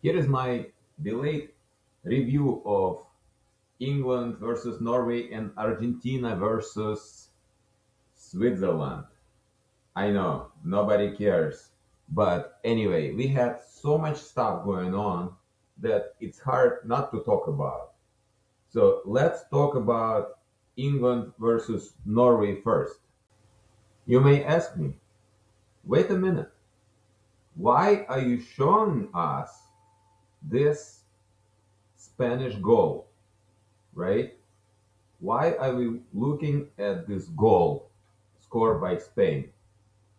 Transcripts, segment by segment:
Here is my delayed review of England versus Norway and Argentina versus Switzerland. I know, nobody cares. But anyway, we had so much stuff going on that it's hard not to talk about. So let's talk about England versus Norway first. You may ask me, wait a minute, why are you showing us this Spanish goal, right? Why are we looking at this goal scored by Spain?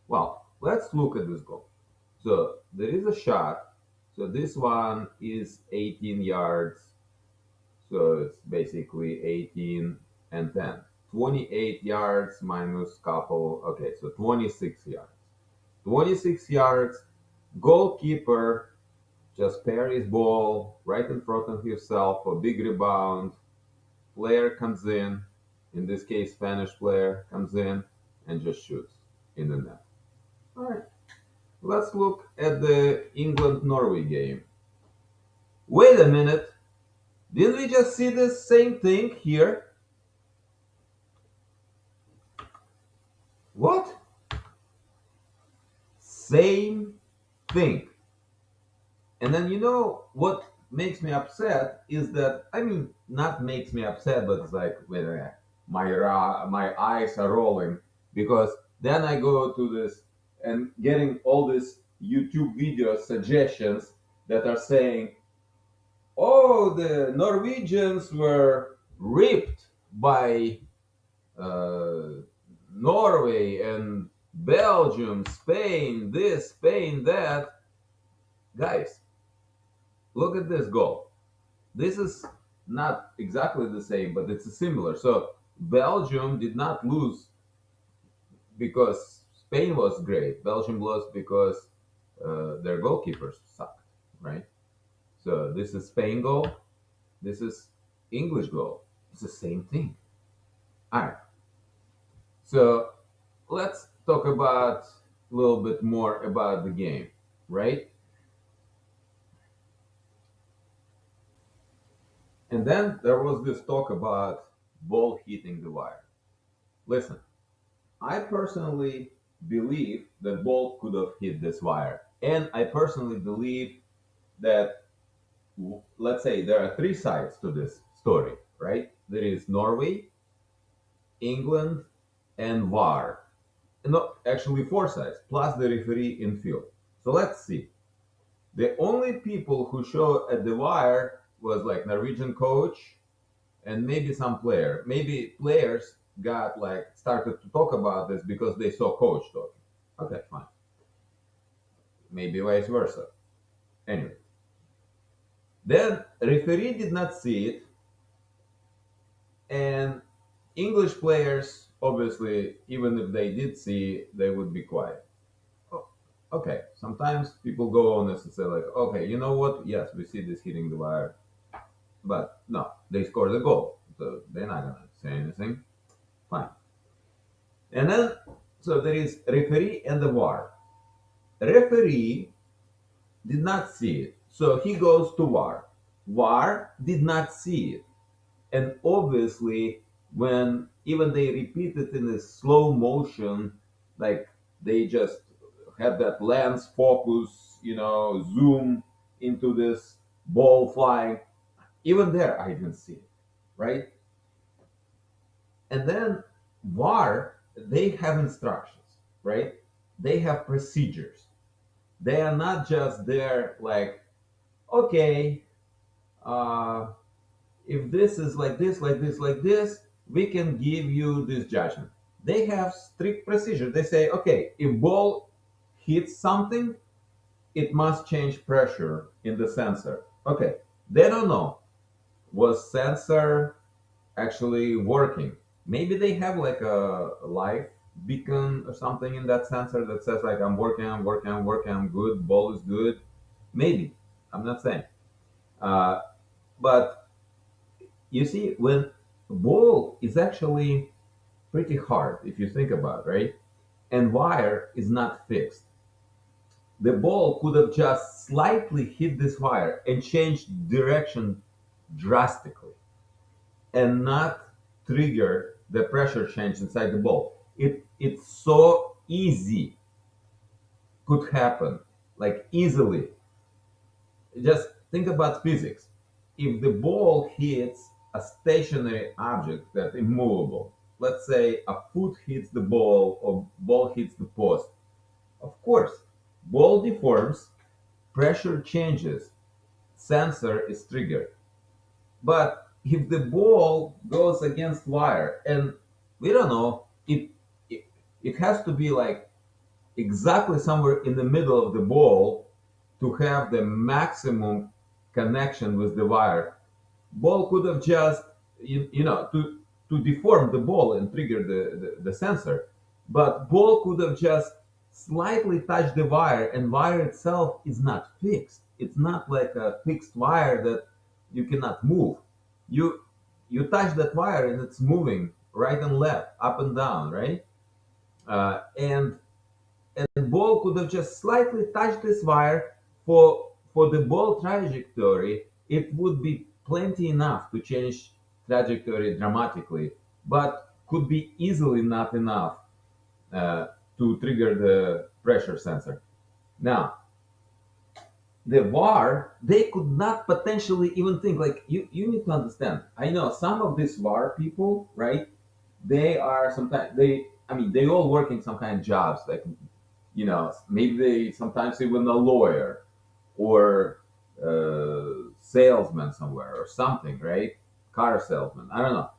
Well, let's look at this goal. So there is a shot. So this one is 18 yards. So it's basically 18 and 10. 28 yards minus couple. Okay, so 26 yards. 26 yards. Goalkeeper just parries ball right in front of himself for big rebound. Player comes in this case, Spanish player comes in and just shoots in the net. All right. Let's look at the England Norway game. Wait a minute. Didn't we just see the same thing here? What? Same thing. And then you know what makes me upset is that, I mean, not makes me upset, but it's like when my eyes are rolling because then I go to this and getting all these YouTube video suggestions that are saying, oh, the Norwegians were ripped by uh, Norway and Belgium, Spain, this, Spain, that. Guys, look at this goal. This is not exactly the same, but it's similar. So Belgium did not lose because Spain was great. Belgium lost because their goalkeepers sucked, right? So this is Spain goal. This is English goal. It's the same thing. All right. So let's talk about a little bit more about the game, right? And then there was this talk about ball hitting the wire. Listen, I personally believe that ball could have hit this wire. And I personally believe that, let's say, there are three sides to this story, right? There is Norway, England, and VAR. No, actually, four sides, plus the referee in field. So let's see. The only people who showed at the wire was like Norwegian coach and maybe some player. Maybe players got like started to talk about this because they saw coach talking. Okay, fine. Maybe vice versa. Anyway, then referee did not see it, and English players obviously, even if they did see, they would be quiet. Oh, okay, sometimes people go honest and say like, okay, you know what? Yes, we see this hitting the wire, but no, they scored the goal, so they're not gonna say anything. Fine. And then, so there is referee and the VAR. Referee did not see it, so he goes to VAR. VAR did not see it, and obviously, when even they repeat it in a slow motion, like they just had that lens focus, zoom into this ball flying. Even there, I didn't see it, right? And then VAR, they have instructions, right? They have procedures. They are not just there like, okay, uh, if this is like this, like this, like this, we can give you this judgment. They have strict procedure. They say, okay, if ball hits something, it must change pressure in the sensor. Okay, they don't know, was sensor actually working? Maybe they have like a live beacon or something in that sensor that says like, I'm working, I'm working, I'm working, I'm good, ball is good. Maybe, I'm not saying. Uh, but you see, when ball is actually pretty hard if you think about it, right? And wire is not fixed. The ball could have just slightly hit this wire and changed direction drastically and not trigger the pressure change inside the ball. It's so easy, could happen, like easily. Just think about physics. If the ball hits a stationary object that's immovable, let's say a foot hits the ball or ball hits the post, of course, ball deforms, pressure changes, sensor is triggered. But if the ball goes against wire and we don't know, it, it has to be like exactly somewhere in the middle of the ball to have the maximum connection with the wire. Ball could have just to deform the ball and trigger the sensor, but ball could have just slightly touched the wire, and wire itself is not fixed. It's not like a fixed wire that you cannot move. You you touch that wire and it's moving right and left, up and down, right? And ball could have just slightly touched this wire. For the ball trajectory, it would be plenty enough to change trajectory dramatically, but could be easily not enough uh, to trigger the pressure sensor. Now, the VAR, they could not potentially even think, like, you need to understand. I know some of these VAR people, right? They are sometimes I mean, they all working some kind of jobs, like, maybe they sometimes even a lawyer or salesman somewhere or something, right? Car salesman. I don't know.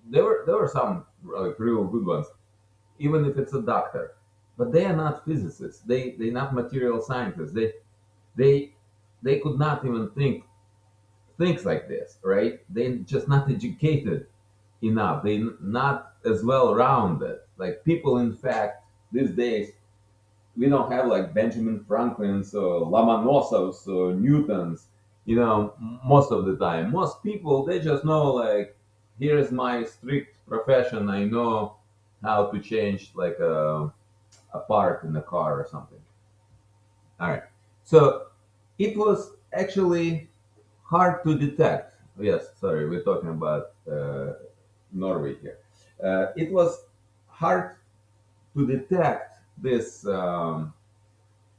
There were some like real good ones, even if it's a doctor, but they are not physicists. They not material scientists. They they could not even think things like this, right? They just not educated enough. They not as well rounded. Like people, in fact, these days we don't have like Benjamin Franklin's or Lomonosov's or Newton's, most of the time. Most people, they just know, like, here's my strict profession. I know how to change like a part in the car or something. All right. So it was actually hard to detect. Yes, sorry, we're talking about Norway here. It was hard to detect this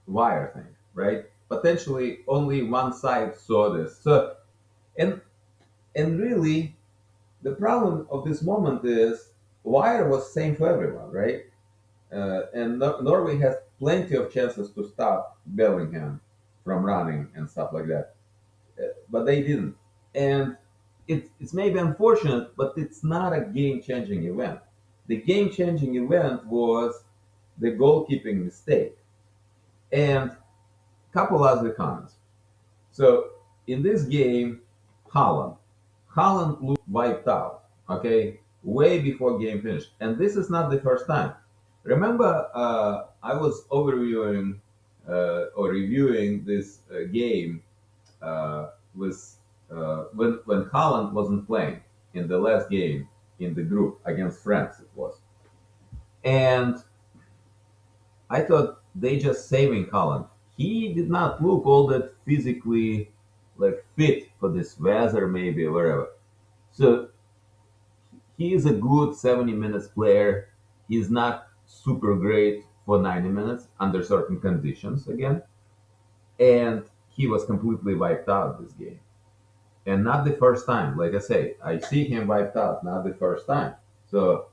wire thing, right? Potentially only one side saw this. So, and and really, the problem of this moment is wire was same for everyone, right? And Norway has plenty of chances to stop Bellingham from running and stuff like that, but they didn't. And it's maybe unfortunate, but it's not a game-changing event. The game-changing event was the goalkeeping mistake and couple other comments. So in this game, Holland, Holland looked wiped out. Okay, way before game finished, and this is not the first time. Remember, I was overviewing or reviewing this game with when Holland wasn't playing in the last game in the group against France. It was, and I thought they just saving Holland. He did not look all that physically like fit for this weather, maybe or whatever. So he is a good 70 minutes player. He's not super great for 90 minutes under certain conditions again. And he was completely wiped out this game. And not the first time. Like I say, I see him wiped out, not the first time. So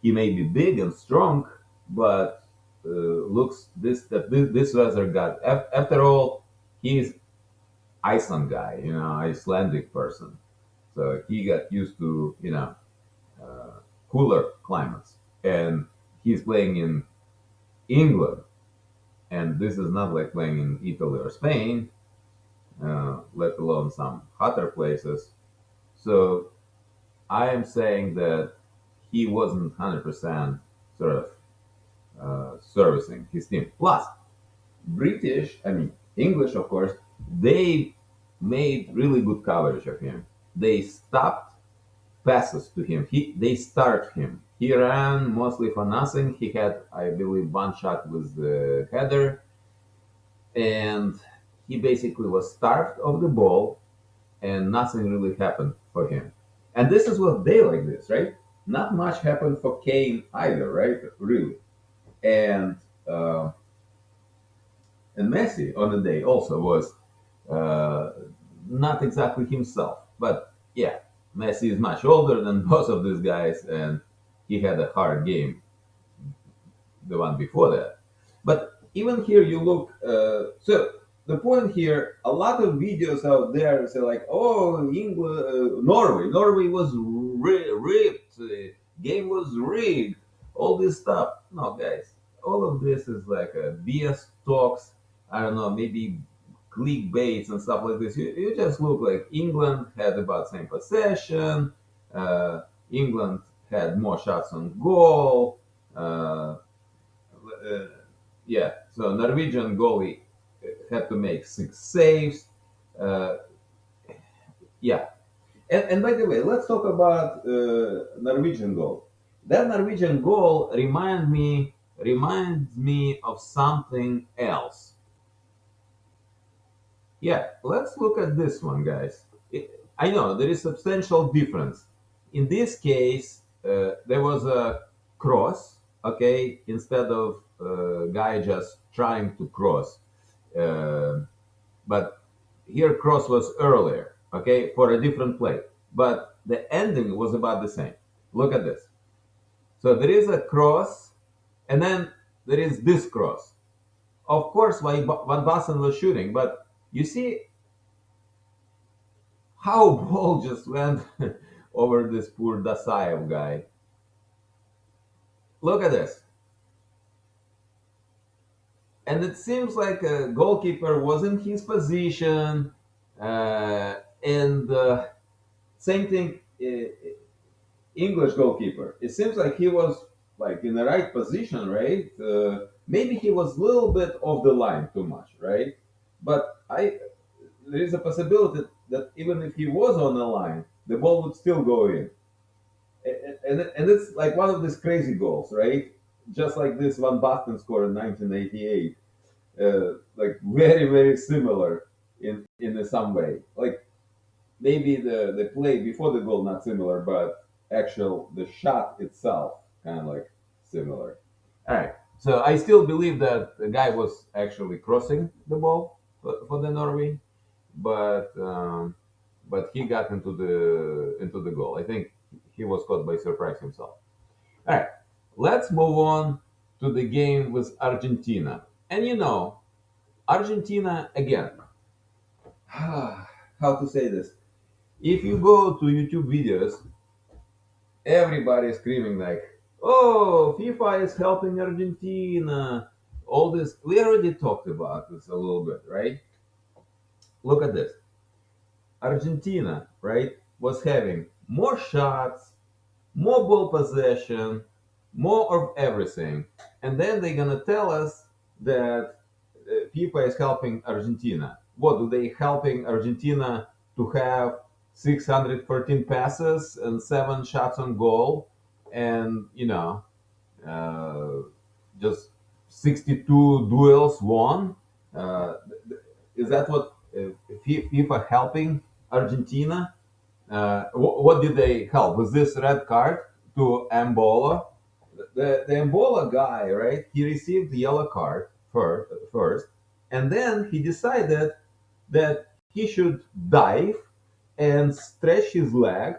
he may be big and strong, but looks this weather god. After all, he's Iceland guy, Icelandic person. So he got used to cooler climates, and he's playing in England, and this is not like playing in Italy or Spain, let alone some hotter places. So I am saying that he wasn't 100% sort of servicing his team. Plus, British, I mean, English, of course, they made really good coverage of him. They stopped passes to him. They start him. He ran mostly for nothing. He had, I believe, one shot with the header, and he basically was starved of the ball, and nothing really happened for him. And this is what they like this, right? Not much happened for Kane either, right? Really. And uh, and Messi on the day also was uh, not exactly himself. But yeah, Messi is much older than both of these guys, and he had a hard game, the one before that. But even here, you look. So the point here, a lot of videos out there say like, "Oh, England, Norway was ripped. Game was rigged. All this stuff." No, guys, all of this is like a BS talks. I don't know, maybe clickbaits and stuff like this. You just look like England had about same possession. Uh, England had more shots on goal. Uh, yeah, so Norwegian goalie had to make 6 saves. Uh, yeah, and by the way, let's talk about Norwegian goal. That Norwegian goal reminds me of something else. Yeah, let's look at this one, guys. I know there is substantial difference. In this case, there was a cross, okay, instead of guy just trying to cross. Uh, but here cross was earlier, okay, for a different play. But the ending was about the same. Look at this. So there is a cross, and then there is this cross. Of course, Van Basten was shooting, but you see how ball just went over this poor Dasaev guy. Look at this. And it seems like a goalkeeper was in his position. And same thing, English goalkeeper. It seems like he was like in the right position, right? Maybe he was a little bit off the line too much, right? But there is a possibility that even if he was on the line, the ball would still go in. And it's like one of these crazy goals, right? Just like this Van Basten scored in 1988, like very similar in some way. Like maybe the play before the goal not similar, but actual the shot itself kind of like similar. All right. So I still believe that the guy was actually crossing the ball for the Norway, but but he got into the goal. I think he was caught by surprise himself. All right, let's move on to the game with Argentina. And you know, Argentina again. How to say this? If you go to YouTube videos, everybody is screaming like, "Oh, FIFA is helping Argentina." All this we already talked about this a little bit, right? Look at this. Argentina, right, was having more shots, more ball possession, more of everything. And then they're going to tell us that FIFA is helping Argentina. What do they helping Argentina to have 614 passes and 7 shots on goal and, uh, just 62 duels won? Uh, is that what FIFA helping Argentina? What did they help? Was this red card to Ambola? The Ambola guy, right? He received the yellow card first, and then he decided that he should dive and stretch his leg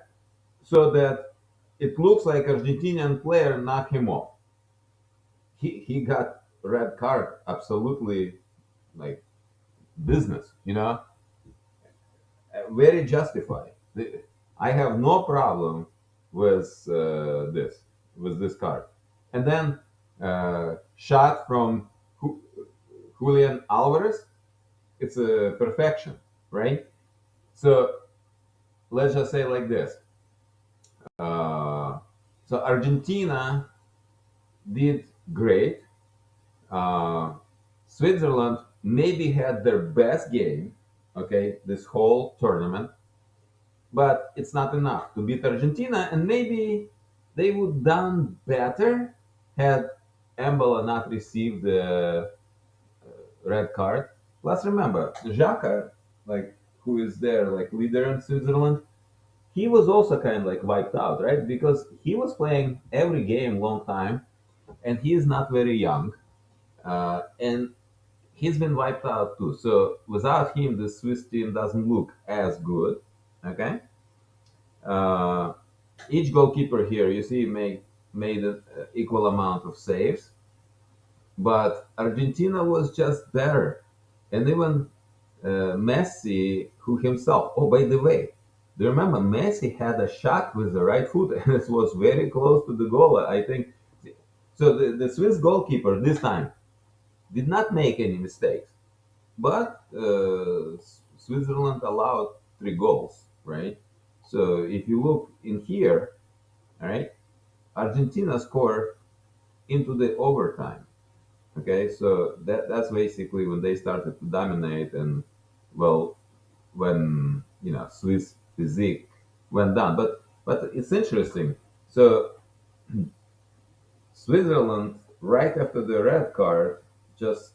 so that it looks like Argentinian player knocked him off. He got red card, absolutely like business, very justified. I have no problem with this card. And then shot from Julian Alvarez, it's a perfection, right? So let's just say like this. Uh, so Argentina did great. Uh, Switzerland maybe had their best game, okay, this whole tournament, but it's not enough to beat Argentina, and maybe they would done better had Embala not received the red card. Plus, remember, Xhaka, like who is their like leader in Switzerland, he was also kind of like wiped out, right? Because he was playing every game long time, and he is not very young, and he's been wiped out too. So without him, the Swiss team doesn't look as good. Okay. Uh, each goalkeeper here, you see, made an equal amount of saves, but Argentina was just better, and even Messi, who himself. Oh, by the way, do you remember Messi had a shot with the right foot, and it was very close to the goal? I think. So the Swiss goalkeeper this time did not make any mistakes. But Switzerland allowed 3 goals, right? So if you look in here, all right, Argentina scored into the overtime. Okay, so that's basically when they started to dominate, and well, when Swiss physique went down. But it's interesting. So Switzerland, right after the red card, just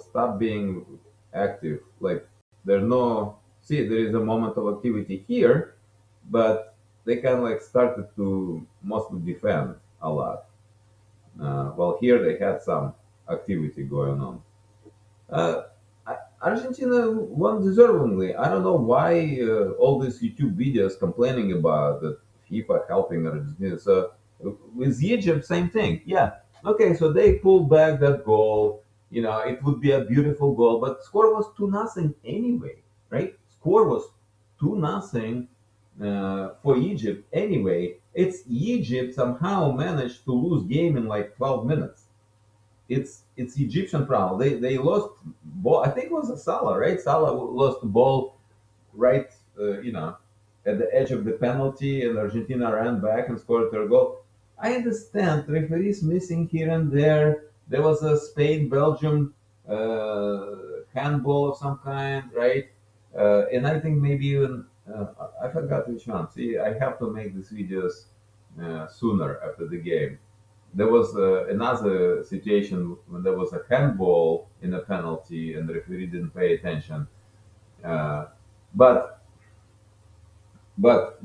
stopped being active. Like there's no see, there is a moment of activity here, but they kind of like started to mostly defend a lot. Well, here they had some activity going on. Uh, Argentina won deservingly. I don't know why all these YouTube videos complaining about that FIFA helping Argentina. So with Egypt, same thing. Yeah. Okay, so they pulled back that goal. It would be a beautiful goal, but score was 2-0 anyway, right? Score was 2-0 for Egypt anyway. It's Egypt somehow managed to lose game in like 12 minutes. It's Egyptian problem. They lost ball. I think it was a Salah, right? Salah lost the ball right, at the edge of the penalty, and Argentina ran back and scored their goal. I understand referees missing here and there. There was a Spain Belgium handball of some kind, right? And I think maybe even I forgot which one. See, I have to make these videos sooner after the game. There was another situation when there was a handball in a penalty and the referee didn't pay attention. Uh, but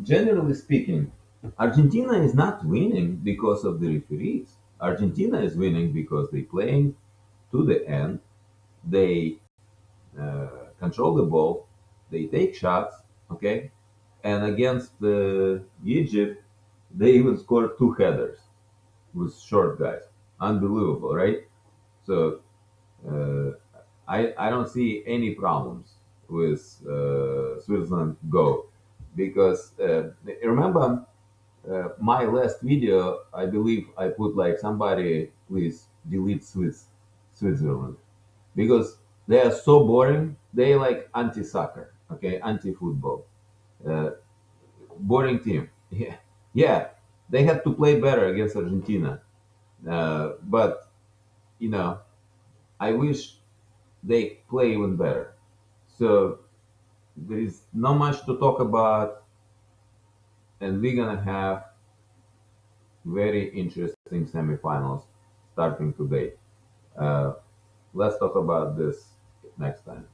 generally speaking, Argentina is not winning because of the referees. Argentina is winning because they playing to the end. They control the ball. They take shots. Okay, and against Egypt, they even scored 2 headers with short guys. Unbelievable, right? So uh, I don't see any problems with Switzerland Go because remember my last video, I believe I put like somebody please delete Switzerland because they are so boring. They like anti-soccer, okay, anti-football, uh, boring team. Yeah, yeah, they had to play better against Argentina, but you know I wish they play even better. So there is not much to talk about, and we're gonna have very interesting semifinals starting today. Uh, let's talk about this next time.